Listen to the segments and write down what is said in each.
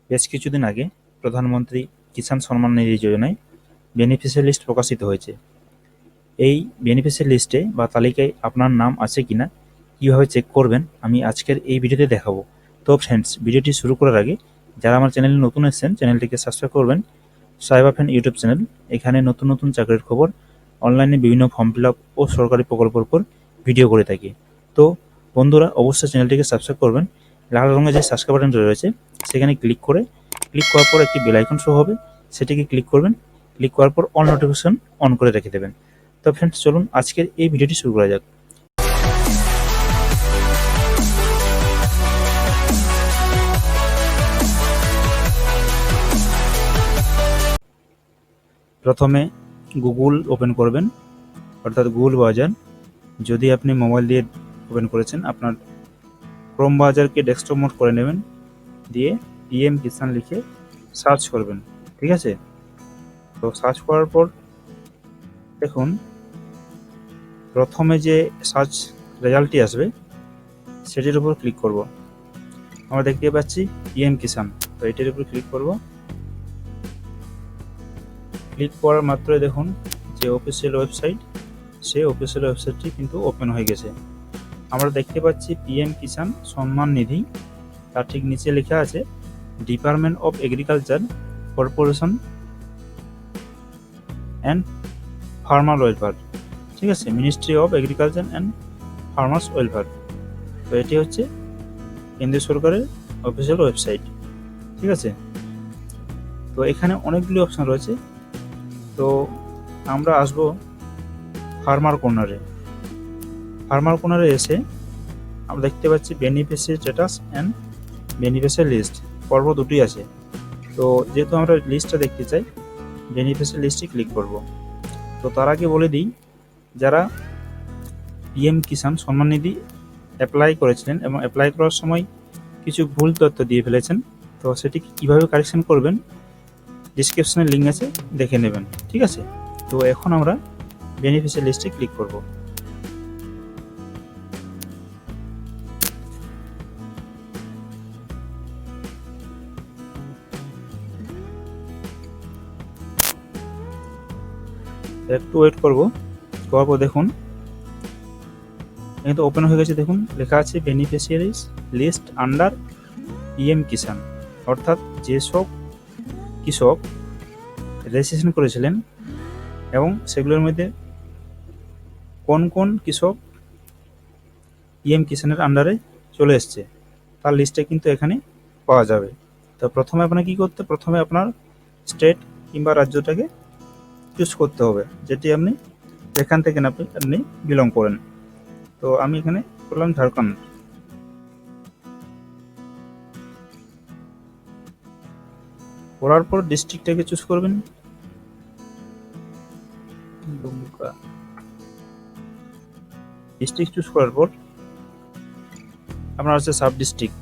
বেশ কিছুদিন আগে প্রধানমন্ত্রী কিষাণ সম্মান নিধি যোজনায় বেনিফিশিয়ারি লিস্ট প্রকাশিত হয়েছে। এই বেনিফিশিয়ারি লিস্টে বা তালিকায় আপনার নাম আছে কিনা কীভাবে চেক করবেন আমি আজকের এই ভিডিওতে দেখাবো। তো ফ্রেন্ডস, ভিডিওটি শুরু করার আগে যারা আমার চ্যানেলে নতুন এসেছেন চ্যানেলটিকে সাবস্ক্রাইব করবেন। সাইবার ফ্যান ইউটিউব চ্যানেল, এখানে নতুন নতুন চাকরির খবর, অনলাইনে বিভিন্ন ফর্ম ফিল আপ ও সরকারি প্রকল্পের উপর ভিডিও করে থাকি। তো বন্ধুরা, অবশ্যই চ্যানেলটিকে সাবস্ক্রাইব করবেন। লাল রঙের যে সাবস্ক্রাইব বাটন রয়েছে সেখানে ক্লিক করার পর একটি বেল আইকন শো হবে, সেটিকে ক্লিক করবেন। ক্লিক করার পর অল নোটিফিকেশন অন করে রেখে দেবেন। তো ফ্রেন্ডস, চলুন আজকের এই ভিডিওটি শুরু করা যাক। প্রথমে গুগল ওপেন করবেন, অর্থাৎ গুগল ব্রাউজার। যদি আপনি মোবাইল দিয়ে ওপেন করেছেন, আপনার ক্রোম ব্রাউজারকে ডেস্কটপ মোড করে নেবেন, দিয়ে পিএম কিষাণ লিখে সার্চ করবেন। ঠিক আছে, তো সার্চ করার পর দেখুন প্রথমে যে সার্চ রেজাল্টটি আসবে সেটির উপর ক্লিক করব। আমরা দেখতে পাচ্ছি পিএম কিষাণ, তো এটির উপর ক্লিক করব। ক্লিক করার মাত্রই দেখুন যে অফিসিয়াল ওয়েবসাইট, সেই অফিসিয়াল ওয়েবসাইটটি কিন্তু ওপেন হয়ে গেছে। আমরা দেখতে পাচ্ছি পিএম কিষাণ সম্মান নিধি, তার ঠিক নিচে লেখা আছে department of agriculture, corporation and farmer welfare. ঠিক আছে, ministry of agriculture and farmers welfare. তো এটি হচ্ছে কেন্দ্রীয় সরকারের অফিসিয়াল ওয়েবসাইট। ঠিক আছে, তো এখানে অনেকগুলি অপশান রয়েছে। তো আমরা আসব ফার্মার কর্নারে। ফার্মার কর্নারে এসে আমরা দেখতে পাচ্ছি beneficiary status and beneficiary list, পর্ব দুটি আছে। তো যেহেতু আমরা লিস্টটা দেখতে চাই, বেনিফিশিয়ারি লিস্টে ক্লিক করব। তো তার আগে বলে দিই, যারা পিএম কিষাণ সম্মান নিধি অ্যাপ্লাই করেছিলেন এবং অ্যাপ্লাই করার সময় কিছু ভুল তথ্য দিয়ে ফেলেছেন, তো সেটি কীভাবে কারেকশন করবেন ডিসক্রিপশনে লিঙ্ক আছে, দেখে নেবেন। ঠিক আছে, তো এখন আমরা বেনিফিশিয়ারি লিস্টে ক্লিক করব। একটু ওয়েট করব। করার পর দেখুন এখানে তো ওপেন হয়ে গেছে। দেখুন লেখা আছে বেনিফিশিয়ারিজ লিস্ট আন্ডার পিএম কিষাণ, অর্থাৎ যেসব কৃষক রেজিস্ট্রেশন করেছিলেন এবং সেগুলোর মধ্যে কোন কোন কৃষক পিএম কিষাণের আন্ডারে চলে এসছে তার লিস্টে কিন্তু এখানে পাওয়া যাবে। তো প্রথমে আপনাকে কী করতে, প্রথমে আপনার স্টেট কিংবা রাজ্যটাকে চুজ করতে হবে, যেটি আপনি যেখান থেকে আপনি বিলং করেন। তো আমি এখানে করলাম ঝাড়খণ্ড। করার পর ডিস্ট্রিক্টটাকে চুজ করবেন। ডিস্ট্রিক্ট চুজ করার পর আপনার আছে sub district.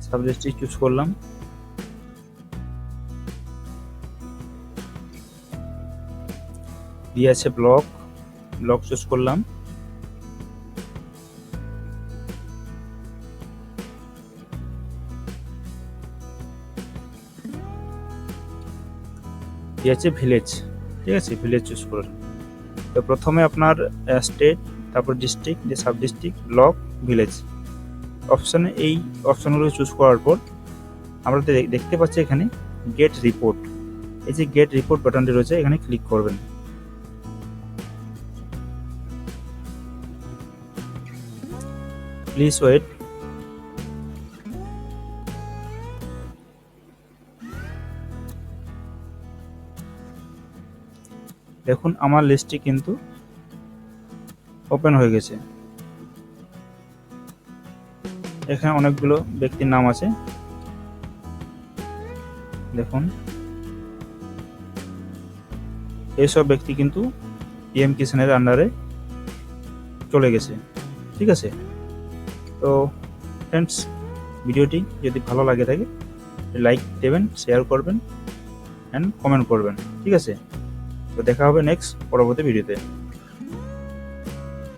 Sub district choose করলাম। দিয়ে আছে ব্লক, ব্লক চুজ করলাম। দিয়ে আছে ভিলেজ। ঠিক আছে, ভিলেজ চুজ করলাম। তো প্রথমে আপনার স্টেট, তারপর ডিস্ট্রিক্ট, দিয়ে সাব ডিস্ট্রিক্ট, ব্লক, ভিলেজ অপশানে এই অপশানগুলো চুজ করার পর আমরা দেখতে পাচ্ছি এখানে গেট রিপোর্ট। এই যে গেট রিপোর্ট বাটনটি রয়েছে, এখানে ক্লিক করবেন। Please wait. দেখুন আমার লিস্টটি কিন্তু ওপেন হয়ে গেছে। এখানে অনেকগুলো ব্যক্তির নাম আছে। দেখুন এইসব ব্যক্তি কিন্তু পিএম কিষাণের আন্ডারে চলে গেছে। ঠিক আছে, তো ফ্রেন্ডস, ভিডিওটি যদি ভালো লাগে থাকে লাইক দেবেন, শেয়ার করবেন অ্যান্ড কমেন্ট করবেন। ঠিক আছে, তো দেখা হবে নেক্সট পরবর্তী ভিডিওতে।